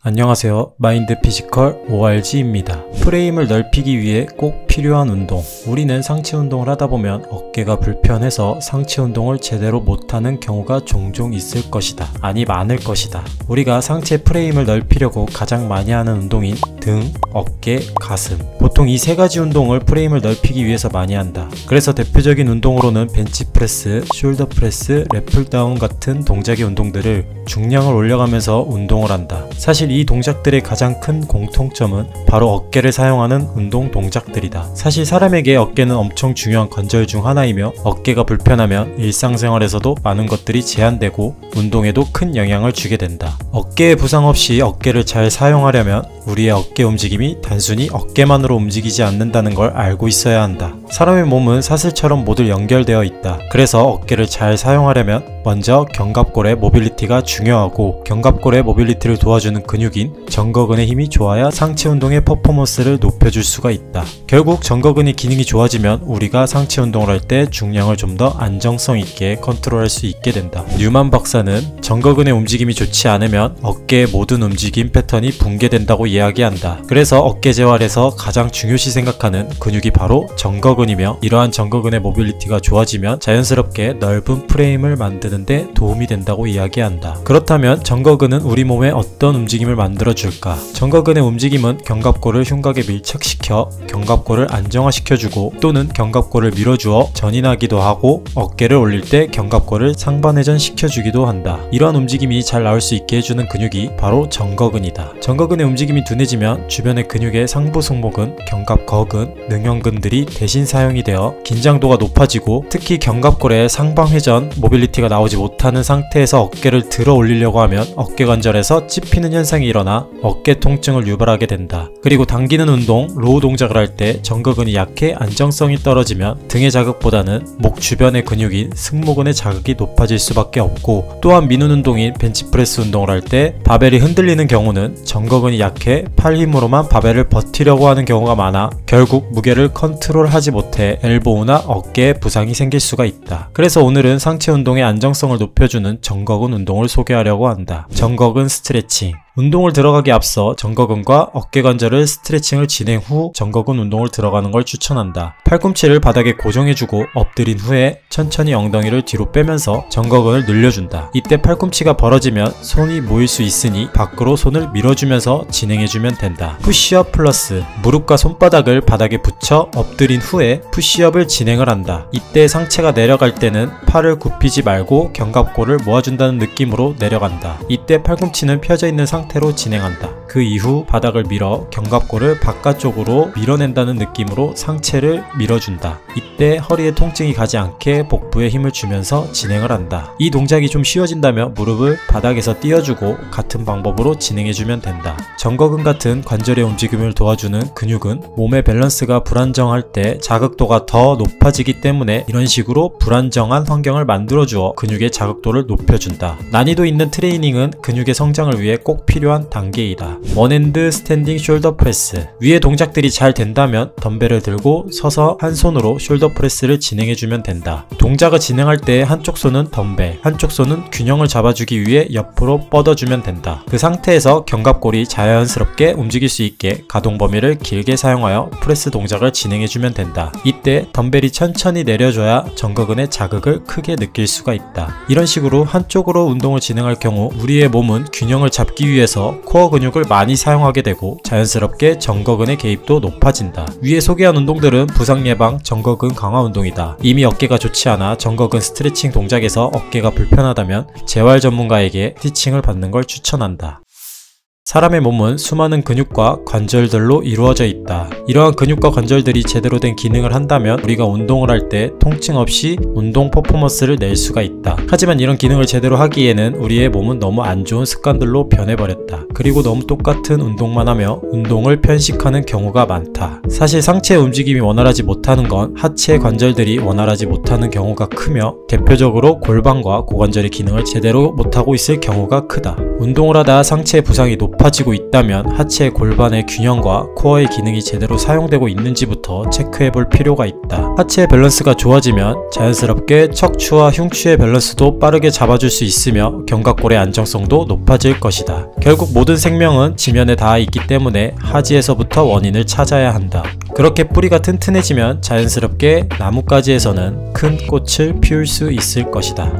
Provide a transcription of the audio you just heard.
안녕하세요. 마인드 피지컬 ORG입니다. 프레임을 넓히기 위해 꼭 필요한 운동. 우리는 상체 운동을 하다보면 어깨가 불편해서 상체 운동을 제대로 못하는 경우가 종종 있을 것이다. 아니 많을 것이다. 우리가 상체 프레임을 넓히려고 가장 많이 하는 운동인 등, 어깨, 가슴. 보통 이 세 가지 운동을 프레임을 넓히기 위해서 많이 한다. 그래서 대표적인 운동으로는 벤치프레스, 숄더프레스, 랩풀다운 같은 동작의 운동들을 중량을 올려가면서 운동을 한다. 사실 이 동작들의 가장 큰 공통점은 바로 어깨를 사용하는 운동 동작들이다. 사실 사람에게 어깨는 엄청 중요한 관절 중 하나이며 어깨가 불편하면 일상생활에서도 많은 것들이 제한되고 운동에도 큰 영향을 주게 된다. 어깨에 부상 없이 어깨를 잘 사용하려면 우리의 어깨 움직임이 단순히 어깨만으로 움직이지 않는다는 걸 알고 있어야 한다. 사람의 몸은 사슬처럼 모두 연결되어 있다. 그래서 어깨를 잘 사용하려면 먼저 견갑골의 모빌리티가 중요하고 견갑골의 모빌리티를 도와주는 근육인 정거근의 힘이 좋아야 상체 운동의 퍼포먼스를 높여줄 수가 있다. 결국 정거근의 기능이 좋아지면 우리가 상체 운동을 할 때 중량을 좀 더 안정성 있게 컨트롤할 수 있게 된다. 뉴만 박사는 정거근의 움직임이 좋지 않으면 어깨의 모든 움직임 패턴이 붕괴된다고 이야기한다. 그래서 어깨 재활에서 가장 중요시 생각하는 근육이 바로 정거근이며 이러한 정거근의 모빌리티가 좋아지면 자연스럽게 넓은 프레임을 만드는데 도움이 된다고 이야기한다. 그렇다면 정거근은 우리 몸에 어떤 움직임을 만들어줄까? 정거근의 움직임은 견갑골을 흉곽에 밀착시켜 견갑골을 안정화시켜주고 또는 견갑골을 밀어주어 전인하기도 하고 어깨를 올릴 때 견갑골을 상반회전 시켜주기도 한다. 이러한 움직임이 잘 나올 수 있게 해주는 근육이 바로 정거근이다. 정거근의 움직임이 둔해지면 주변의 근육의 상부 승모근, 견갑거근, 능형근들이 대신 사용이 되어 긴장도가 높아지고 특히 견갑골의 상방회전 모빌리티가 나오지 못하는 상태에서 어깨를 들어 올리려고 하면 어깨관절에서 찝히는 현상이 일어나 어깨 통증을 유발하게 된다. 그리고 당기는 운동, 로우 동작을 할 때 정거근이 약해 안정성이 떨어지면 등의 자극보다는 목 주변의 근육인 승모근의 자극이 높아질 수밖에 없고 또한 미는 운동인 벤치프레스 운동을 할 때 바벨이 흔들리는 경우는 정거근이 약해 팔 힘으로만 바벨을 버티려고 하는 경우가 많아 결국 무게를 컨트롤하지 못해 엘보우나 어깨에 부상이 생길 수가 있다. 그래서 오늘은 상체 운동의 안정성을 높여주는 정거근 운동을 소개하려고 한다. 정거근 스트레칭. 운동을 들어가기 앞서 정거근과 어깨관절을 스트레칭을 진행 후 정거근 운동을 들어가는 걸 추천한다. 팔꿈치를 바닥에 고정해주고 엎드린 후에 천천히 엉덩이를 뒤로 빼면서 정거근을 늘려준다. 이때 팔꿈치가 벌어지면 손이 모일 수 있으니 밖으로 손을 밀어주면서 진행해주면 된다. 푸시업 플러스 무릎과 손바닥을 바닥에 붙여 엎드린 후에 푸시업을 진행을 한다. 이때 상체가 내려갈 때는 팔을 굽히지 말고 견갑골을 모아준다는 느낌으로 내려간다. 이때 팔꿈치는 펴져 있는 상태로 진행한다. 그 이후 바닥을 밀어 견갑골을 바깥쪽으로 밀어낸다는 느낌으로 상체를 밀어준다. 이때 허리에 통증이 가지 않게 복부에 힘을 주면서 진행을 한다. 이 동작이 좀 쉬워진다면 무릎을 바닥에서 띄워주고 같은 방법으로 진행해주면 된다. 정거근 같은 관절의 움직임을 도와주는 근육은 몸의 밸런스가 불안정할 때 자극도가 더 높아지기 때문에 이런 식으로 불안정한 환경을 만들어주어 근육의 자극도를 높여준다. 난이도 있는 트레이닝은 근육의 성장을 위해 꼭 필요한 단계이다. 원핸드 스탠딩 숄더 프레스. 위의 동작들이 잘 된다면 덤벨을 들고 서서 한 손으로 숄더 프레스를 진행해주면 된다. 동작을 진행할 때 한쪽 손은 덤벨, 한쪽 손은 균형을 잡아주기 위해 옆으로 뻗어주면 된다. 그 상태에서 견갑골이 자연스럽게 움직일 수 있게 가동 범위를 길게 사용하여 프레스 동작을 진행해주면 된다. 이때 덤벨이 천천히 내려줘야 정거근의 자극을 크게 느낄 수가 있다. 이런 식으로 한쪽으로 운동을 진행할 경우 우리의 몸은 균형을 잡기 위해서 코어 근육을 많이 사용하게 되고 자연스럽게 정거근의 개입도 높아진다. 위에 소개한 운동들은 부상 예방, 정거근 강화 운동이다. 이미 어깨가 좋지 않아 정거근 스트레칭 동작에서 어깨가 불편하다면 재활 전문가에게 티칭을 받는 걸 추천한다. 사람의 몸은 수많은 근육과 관절들로 이루어져 있다. 이러한 근육과 관절들이 제대로 된 기능을 한다면 우리가 운동을 할 때 통증 없이 운동 퍼포먼스를 낼 수가 있다. 하지만 이런 기능을 제대로 하기에는 우리의 몸은 너무 안 좋은 습관들로 변해버렸다. 그리고 너무 똑같은 운동만 하며 운동을 편식하는 경우가 많다. 사실 상체의 움직임이 원활하지 못하는 건 하체 관절들이 원활하지 못하는 경우가 크며 대표적으로 골반과 고관절의 기능을 제대로 못하고 있을 경우가 크다. 운동을 하다 상체의 부상이 높아지고 있다면 하체의 골반의 균형과 코어의 기능이 제대로 사용되고 있는지부터 체크해 볼 필요가 있다. 하체의 밸런스가 좋아지면 자연스럽게 척추와 흉추의 밸런스도 빠르게 잡아줄 수 있으며 견갑골의 안정성도 높아질 것이다. 결국 모든 생명은 지면에 닿아 있기 때문에 하지에서부터 원인을 찾아야 한다. 그렇게 뿌리가 튼튼해지면 자연스럽게 나뭇가지에서는 큰 꽃을 피울 수 있을 것이다.